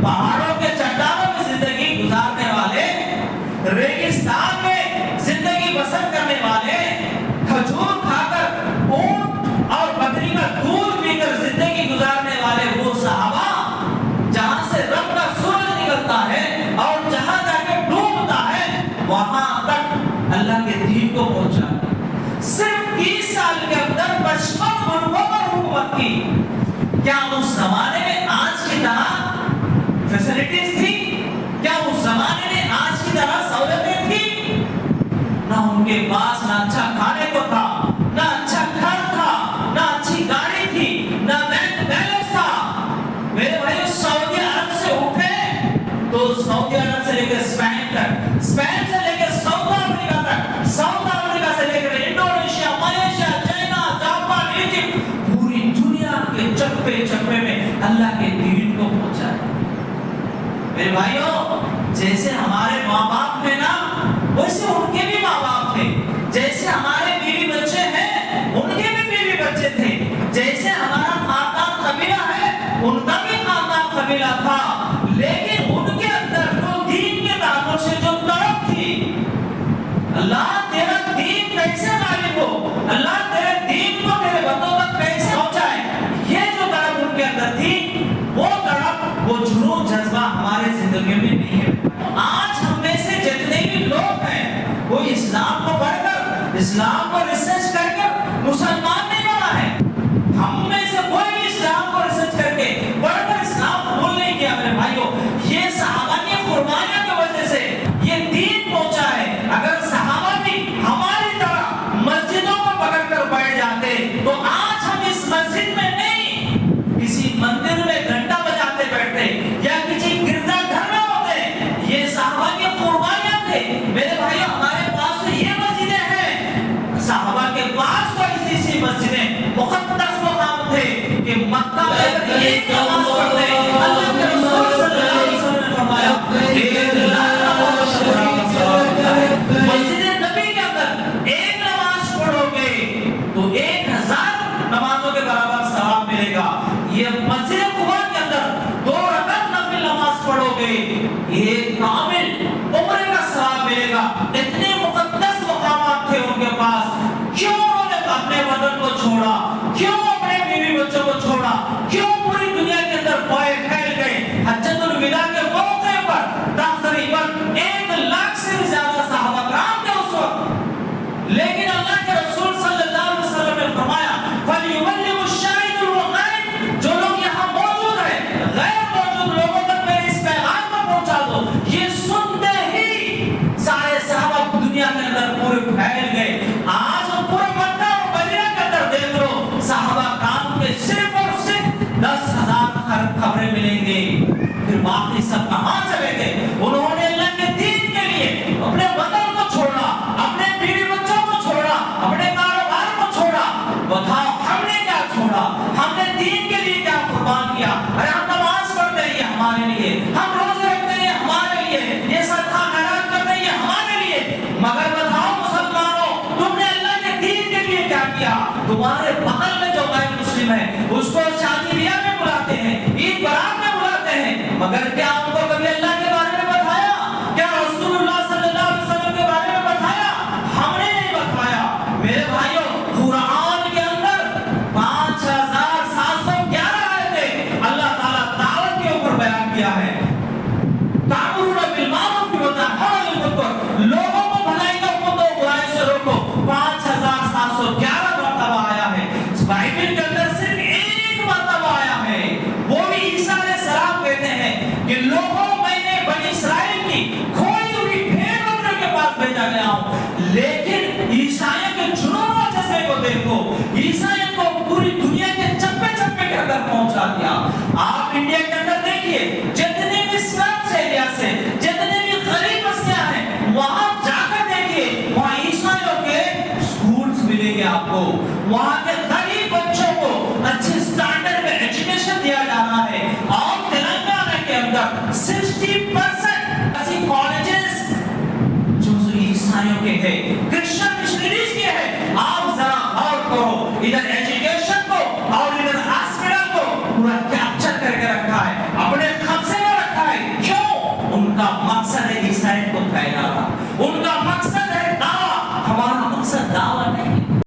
پہاڑوں کے چٹانوں میں زندگی گزارنے والے، ریگستان میں زندگی بسر کرنے والے، کھجور کھا کر اونٹ اور بکری کا دودھ پی کر زندگی گزارنے والے وہ صحابہ جہاں سے رب کا سورج نکلتا ہے اور جہاں جا کے ڈوبتا ہے وہاں تک اللہ کے دین کو پہنچا، صرف 30 سال کے اندر 55 ملکوں پر حکومت کی۔ کیا اس زمانے میں آج کی طرح فیسلٹیز تھی؟ کیا اس زمانے میں آج کی طرح سہولتیں تھی؟ نہ ان کے پاس نہ اچھا کھانے کو تھا، نہ اچھا گھر تھا، نہ اچھی گاڑی تھی، نہ بینک بیلنس تھا۔ میرے بھائی سعودی عرب سے اٹھے تو سعودی عرب سے لے کے اسپین تک، اسپین سے لے کے ساؤتھ افریقہ تک، ساؤتھ افریقہ سے لے کر Indonesia, Malaysia, China, Japan, Egypt, پوری دنیا کے چپے چپے میں اللہ کے دین کو پہنچا ہے۔ میرے بھائیوں، جیسے ہمارے ماں باپ تھے نا ویسے ان کے بھی ماں باپ تھے، جیسے ہمارے بیوی بچے ہیں ان کے بھی بیوی بچے تھے، جیسے ہمارا خاندان قبیلہ ہے ان کا بھی خاندان قبیلہ تھا، لیکن ان کے اندر جو دین کے تعلق سے جو تڑپ تھی، اللہ تیرا دین کیسے غالب ہو، اللہ تیرے دین کو تیرے بندوں تک کیسے پہنچائے، یہ جو تڑپ ان کے اندر تھی وہ تڑپ، وہ جنون جذبہ ہمارے زندگی میں نہیں ہے۔ آج ہم میں سے جتنے بھی لوگ ہیں وہ اسلام کو پڑھ کر، اسلام کو ریسرچ کر کر مسلمان نہیں بنا ہے۔ ہم میں سے کوئی بھی اسلام کو ریسرچ کر کے پڑھ کر اسلام قبول نہیں کیا۔ میرے بھائیوں، یہ صحابہ کی قربانیوں کی وجہ سے یہ دین پہنچا ہے۔ اگر صحابہ بھی ہماری طرح مسجدوں کو پکڑ کر بیٹھ جاتے تو آج ہم اس مسجد میں نہیں کسی مندر میں گھنٹہ بجاتے بیٹھتے یا کسی گرجا گھر میں ہوتے۔ یہ صحابہ کی قربانیاں تھے۔ میرے بھائی، ہمارے پاس تو یہ مسجدیں ہیں، صحابہ کے پاس تو ایسی مسجدیں مقدس مقام تھے کہ مکہ میں اگر ایک نماز پڑھتے اللہ کے رسول صلی اللہ علیہ وسلم نے فرمایا مسجد نبی کے اندر ایک نماز پڑھو گے تو 1000 نمازوں کے برابر ثواب ملے گا۔ یہ مسجد قباء کے اندر 2 رکعت نفل نماز پڑھو گے ایک کامل عمرے کا ثواب ملے گا۔ اتنے مقدس مقامات تھے ان کے پاس، کیوں انہوں نے اپنے وطن کو چھوڑا، کیوں اپنے بیوی بچوں کو چھوڑا، کیوں پوری دنیا کے اندر پھیل گئے۔ حجۃ الوداع کے موقع پر تقریباً 1 لاکھ سے بھی زیادہ صحابہ کرام تھے اس وقت، لیکن اللہ کے رسول صلی اللہ علیہ وسلم نے فرمایا فَلْيُبَلِّغُ الشَّاهِدُ الْغَائِبَ، جو لوگ یہاں موجود ہیں غیر موجود لوگوں تک میرے اس پیغام کو پہنچا دو۔ یہ سنتے ہی سارے صحابہ دنیا کے اندر پورے پھیل گئے۔ آج ہم پورے مکہ اور مدینہ کے اندر دیکھ لو، صحابہ کرام کے صرف اور صرف 10,000 خبریں ملیں گے، پھر باقی سب کہاں چلے گئے؟ انہوں نے اللہ کے دین کے لیے اپنے وطن کو چھوڑا، اپنے بیوی بچوں کو چھوڑا، اپنے کاروبار کو چھوڑا۔ بتاؤ ہم نے کیا چھوڑا؟ ہم نے دین کے لیے کیا قربان کیا؟ ارے ہم نماز پڑھتے ہیں یہ ہمارے لیے، ہم روزے رکھتے ہیں یہ ہمارے لیے، یہ صدقہ خیرات کرتے ہیں یہ ہمارے لیے، مگر بتاؤ مسلمانوں تم نے اللہ کے دین کے لیے کیا کیا؟ تمہارے بغل میں جو غیر مسلم ہے اس کو شادی بیاہ میں بلاتے ہیں، عید برات میں بلاتے ہیں، مگر کیا ان کو کبھی اللہ کے بارے میں بتایا؟ کیا رسول اللہ صلی اللہ علیہ وسلم کے بارے میں بتایا؟ ہم نے نہیں بتایا۔ میرے بھائیوں، قرآن کے اندر 5711 آیتیں اللہ تعالیٰ دعوت کے اوپر بیان کیا ہے۔ تَأْمُرُونَ بِالْمَعْرُوفِ وَتَنْهَوْنَ عَنِ الْمُنكَرِ، لوگوں کو بھلائی کا حکم دو، برائی سے روکو۔ 5711 مرتبہ آیا ہے۔ بائبل کے اندر صرف 1 مرتبہ آیا ہے، وہ بھی عیسیٰ علیہ السلام کہتے ہیں کہ لوگوں میں نے بنی اسرائیل کی کھوئی ہوئی بھیڑ بکریوں کے پاس بھیجا گیا ہوں، لیکن عیسائیوں کے جنون و جذبے کو دیکھو، عیسائیوں کو پوری دنیا کے چپے چپے کے اندر پہنچا دیا۔ آپ انڈیا کے اندر دیکھیے، جتنے بھی سلمس ایریا سے جتنے بھی غریب بستیاں ہیں وہاں جا کر دیکھیے، وہاں عیسائیوں کے سکولز ملیں گے آپ کو، وہاں کے غریب بچوں کو اچھے سٹینڈرڈ میں ایجوکیشن دیا جا رہا ہے۔ اور تلنگانہ کے اندر 60